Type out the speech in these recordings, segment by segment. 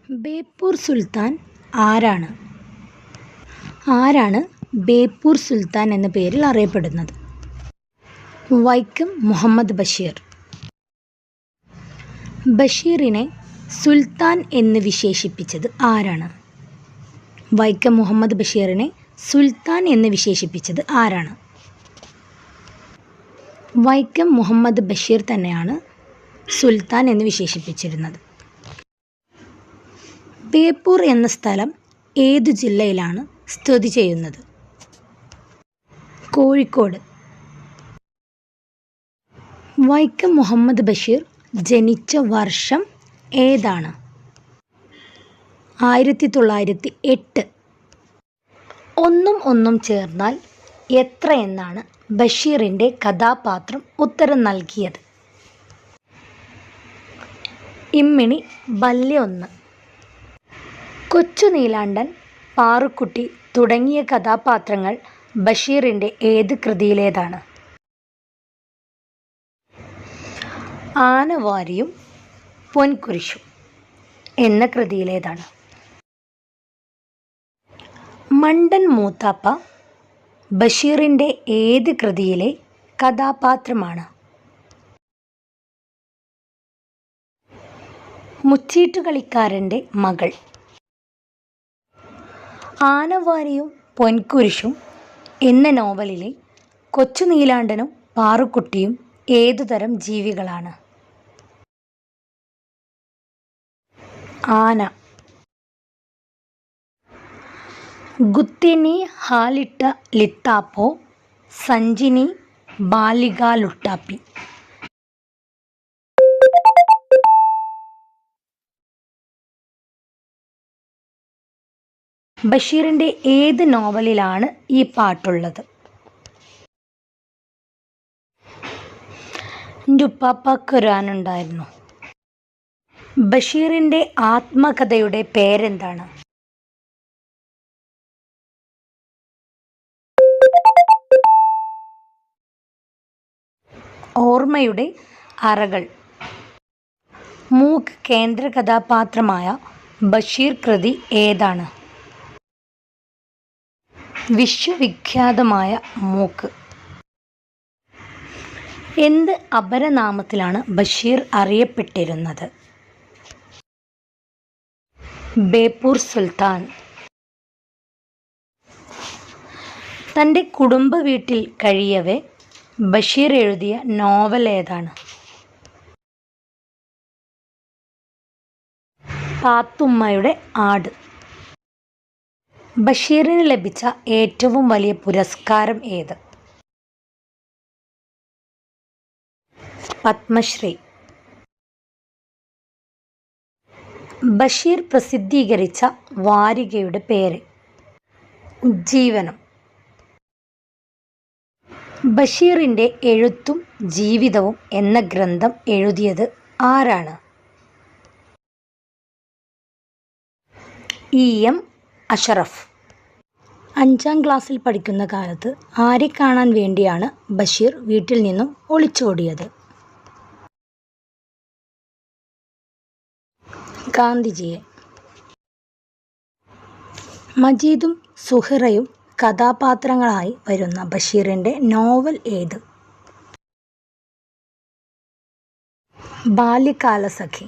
ബേപ്പൂർ സുൽത്താൻ ആരാണ്? ആരാണ് ബേപ്പൂർ സുൽത്താൻ എന്ന പേരിൽ അറിയപ്പെടുന്നത്? വൈക്കം മുഹമ്മദ് ബഷീർ. ബഷീറിനെ സുൽത്താൻ എന്ന് വിശേഷിപ്പിച്ചത് ആരാണ്? വൈക്കം മുഹമ്മദ് ബഷീറിനെ സുൽത്താൻ എന്ന് വിശേഷിപ്പിച്ചത് ആരാണ്? വൈക്കം മുഹമ്മദ് ബഷീർ തന്നെയാണ് സുൽത്താൻ എന്ന് വിശേഷിപ്പിച്ചിരുന്നത്. ബേപ്പൂർ എന്ന സ്ഥലം ഏതു ജില്ലയിലാണ് സ്ഥിതി ചെയ്യുന്നത്? കോഴിക്കോട്. വൈക്കം മുഹമ്മദ് ബഷീർ ജനിച്ച വർഷം ഏതാണ്? 1908. ഒന്നും ഒന്നും ചേർന്നാൽ എത്ര എന്നാണ് ബഷീറിൻ്റെ കഥാപാത്രം ഉത്തരം നൽകിയത്? ഇമ്മിണി ബല്യ 1. കൊച്ചു നീലാണ്ടൻ, പാറുക്കുട്ടി തുടങ്ങിയ കഥാപാത്രങ്ങൾ ബഷീറിൻ്റെ ഏത് കൃതിയിലേതാണ്? ആനവാരിയും പൊൻകുരിശും എന്ന കൃതിയിലേതാണ്? മണ്ടൻ മൂത്താപ്പ ബഷീറിൻ്റെ ഏത് കൃതിയിലെ കഥാപാത്രമാണ്? മുച്ചീട്ടുകളിക്കാരൻ്റെ മകൾ. ആനവാരിയും പൊൻകുരിശും എന്ന നോവലിലെ കൊച്ചു നീലാണ്ടനും പാറുക്കുട്ടിയും ഏതുതരം ജീവികളാണ്? ആന. ഗുത്തിനി ഹാലിട്ട ലിത്താപ്പോ സഞ്ചിനി ബാലികാലുട്ടാപ്പി. ബഷീറിൻ്റെ ഏത് നോവലിലാണ് ഈ പാട്ടുള്ളത്? എൻ്റെ ഉപ്പാപ്പാക്കൊരാനുണ്ടായിരുന്നു. ബഷീറിൻ്റെ ആത്മകഥയുടെ പേരെന്താണ്? ഓർമ്മയുടെ അറകൾ. മൂക്ക് കേന്ദ്ര കഥാപാത്രമായ ബഷീർ കൃതി ഏതാണ്? വിശ്വവിഖ്യാതമായ മൂക്ക്. എന്ത് അപരനാമത്തിലാണ് ബഷീർ അറിയപ്പെട്ടിരുന്നത്? ബേപ്പൂർ സുൽത്താൻ. തൻ്റെ കുടുംബ വീട്ടിൽ കഴിയവേ ബഷീർ എഴുതിയ നോവൽ ഏതാണ്? പാത്തുമ്മയുടെ ആട്. ബഷീറിന് ലഭിച്ച ഏറ്റവും വലിയ പുരസ്കാരം ഏത്? പത്മശ്രീ. ബഷീർ പ്രസിദ്ധീകരിച്ച വാരികയുടെ പേര്? ഉജ്ജീവനം. ബഷീറിൻ്റെ എഴുത്തും ജീവിതവും എന്ന ഗ്രന്ഥം എഴുതിയത് ആരാണ്? EM അഷറഫ്. 5ാം ക്ലാസ്സിൽ പഠിക്കുന്ന കാലത്ത് ആരെ കാണാൻ വേണ്ടിയാണ് ബഷീർ വീട്ടിൽ നിന്നും ഒളിച്ചോടിയത്? ഗാന്ധിജിയെ. മജീദും സുഹറയും കഥാപാത്രങ്ങളായി വരുന്ന ബഷീറിൻ്റെ നോവൽ ഏത്? ബാല്യകാലസഖി.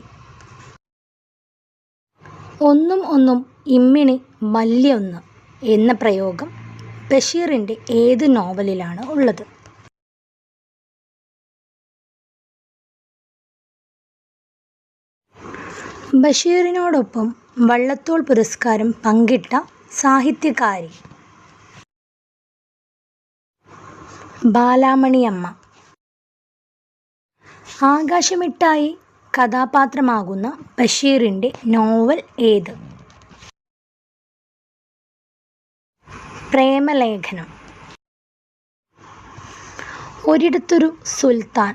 ഒന്നും ഒന്നും ഇമ്മിണി ബല്യ 1 എന്ന പ്രയോഗം ബഷീറിൻ്റെ ഏത് നോവലിലാണ് ഉള്ളത്? ബഷീറിനോടൊപ്പം വള്ളത്തോൾ പുരസ്കാരം പങ്കിട്ട സാഹിത്യകാരി? ബാലാമണിയമ്മ. ആകാശമിട്ടായി കഥാപാത്രമാകുന്ന ബഷീറിൻ്റെ നോവൽ ഏത്? പ്രേമലേഖനം. ഒരിടത്തൊരു സുൽത്താൻ.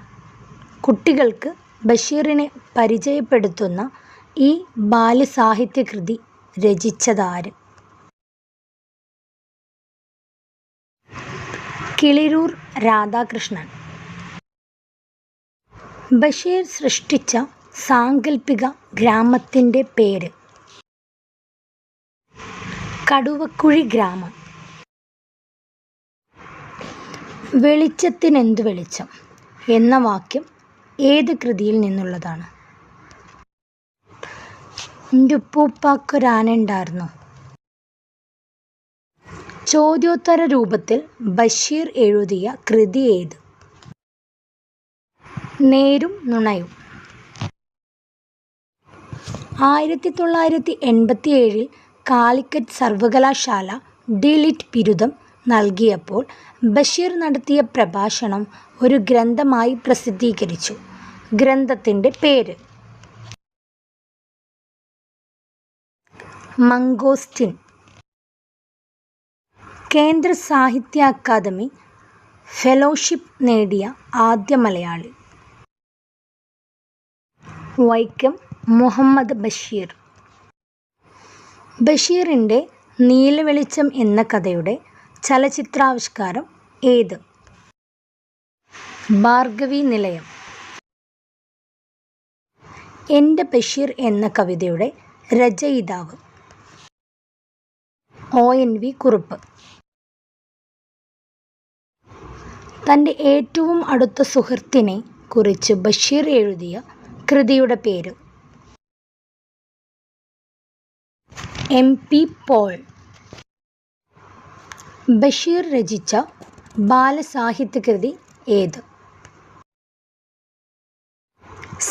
കുട്ടികൾക്ക് ബഷീറിനെ പരിചയപ്പെടുത്തുന്ന ഈ ബാല്യസാഹിത്യകൃതി രചിച്ചതാര്? കിളിരൂർ രാധാകൃഷ്ണൻ. ബഷീർ സൃഷ്ടിച്ച സാങ്കല്പിക ഗ്രാമത്തിൻ്റെ പേര്? കടുവക്കുഴി ഗ്രാമം. വെളിച്ചത്തിനെന്തു വെളിച്ചം എന്ന വാക്യം ഏത് കൃതിയിൽ നിന്നുള്ളതാണ്? ൻ്റുപ്പൂപ്പാക്കൊരാനണ്ടാർന്നു. ചോദ്യോത്തര രൂപത്തിൽ ബഷീർ എഴുതിയ കൃതി ഏത്? നേരും നുണയും. 1987 കാലിക്കറ്റ് സർവകലാശാല ഡി.ലിറ്റ് ബിരുദം നൽകിയപ്പോൾ ബഷീർ നടത്തിയ പ്രഭാഷണം ഒരു ഗ്രന്ഥമായി പ്രസിദ്ധീകരിച്ചു. ഗ്രന്ഥത്തിൻ്റെ പേര്? മംഗോസ്റ്റിൻ. കേന്ദ്ര സാഹിത്യ അക്കാദമി ഫെലോഷിപ്പ് നേടിയ ആദ്യ മലയാളി? വൈക്കം മുഹമ്മദ് ബഷീർ. ബഷീറിൻ്റെ നീലവെളിച്ചം എന്ന കഥയുടെ ചലച്ചിത്രാവിഷ്കാരം ഏത്? ഭാർഗവീ നിലയം. എൻ്റെ ബഷീർ എന്ന കവിതയുടെ രചയിതാവ്? ഒ.എൻ.വി. കുറുപ്പ്. തൻ്റെ ഏറ്റവും അടുത്ത സുഹൃത്തിനെ കുറിച്ച് ബഷീർ എഴുതിയ കൃതിയുടെ പേര്? എം.പി. പോൾ. ബഷീർ രചിച്ച ബാലസാഹിത്യകൃതി ഏത്?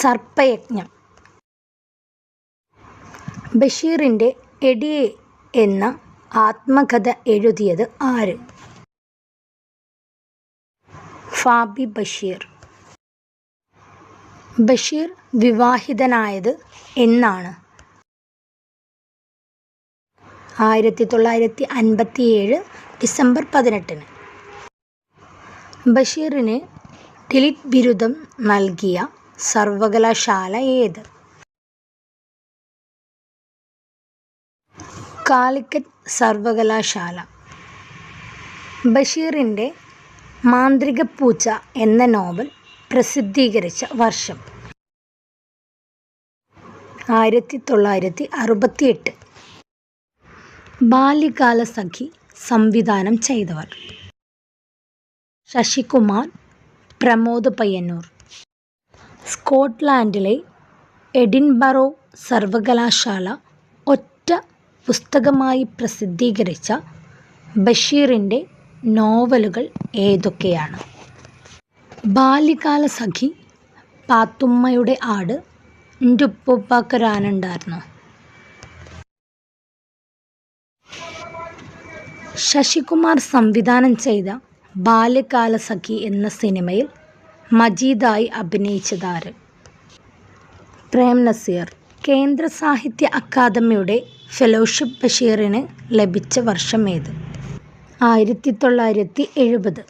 സർപ്പയജ്ഞം. ബഷീറിൻ്റെ എടിയെ എന്ന ആത്മകഥ എഴുതിയത് ആര്? ഫാബി ബഷീർ. ബഷീർ വിവാഹിതനായത് എന്നാണ്? 1957 ഡിസംബർ 18. ബഷീറിന് ഡി.ലിറ്റ് ബിരുദം നൽകിയ സർവകലാശാല ഏത്? കാലിക്കറ്റ് സർവകലാശാല. ബഷീറിൻ്റെ മാന്ത്രികപ്പൂച്ച എന്ന നോവൽ പ്രസിദ്ധീകരിച്ച വർഷം? 1968. ബാല്യകാലസഖി സംവിധാനം ചെയ്തവർ? ശശികുമാർ, പ്രമോദ് പയ്യന്നൂർ. സ്കോട്ട്ലാൻഡിലെ എഡിൻബറോ സർവകലാശാല ഒറ്റ പുസ്തകമായി പ്രസിദ്ധീകരിച്ച ബഷീറിൻ്റെ നോവലുകൾ ഏതൊക്കെയാണ്? ബാല്യകാലസഖി, പാത്തുമ്മയുടെ ആട്, ൻ്റുപ്പൂപ്പാക്കൊരാനണ്ടാർന്നു. ശശികുമാർ സംവിധാനം ചെയ്ത ബാല്യകാലസഖി എന്ന സിനിമയിൽ മജീദായി അഭിനയിച്ചതാര്? പ്രേം നസീർ. കേന്ദ്ര സാഹിത്യ അക്കാദമിയുടെ ഫെലോഷിപ്പ് ബഷീറിന് ലഭിച്ച വർഷം ഏത്? 1970.